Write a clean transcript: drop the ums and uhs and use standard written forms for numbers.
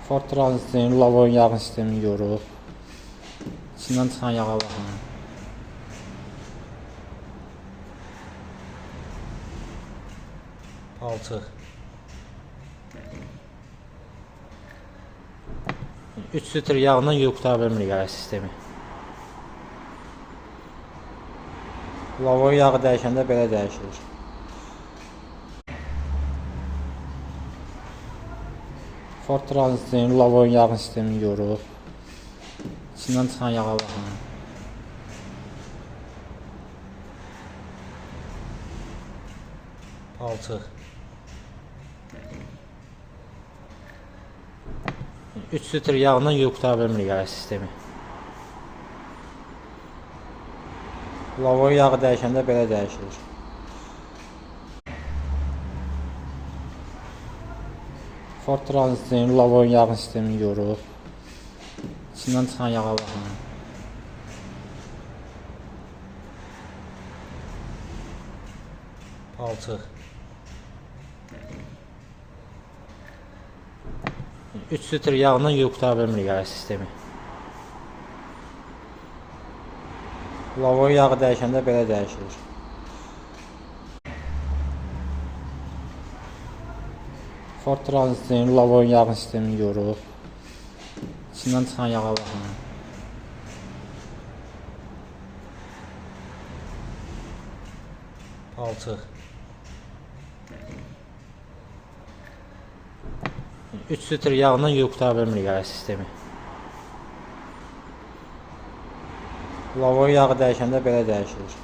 Ford Transit lavon yağ sistemi yorub. İçindən çıxan yağa baxın. Palçıq. 3 litr yağla yığ qutara bilmir yağ sistemi. Lavon yağı dəyişəndə belə dəyişilir. Ford Transit lavon yağ sistemi yorub. İçindən çıxan yağa baxın. Palçıq. 3 litr yağla yığ qutara bilmir yağ sistemi. Lavon yağı dəyişəndə belə dəyişilir. Ford Transit lavon yağ sistemi yorub. İçindən çıxan yağa baxın. Palçıq. 3 litr yağla yığ qutara bilmir yağ sistemi. Lavon yağı dəyişəndə belə dəyişilir. Ford Transit lavon yağ sistemi yorub. İçindən çıxan yağa baxın. Palçıq. 3 litr yağla yığ qutara bilmir yağ sistemi. Lavon yağı dəyişəndə belə dəyişilir.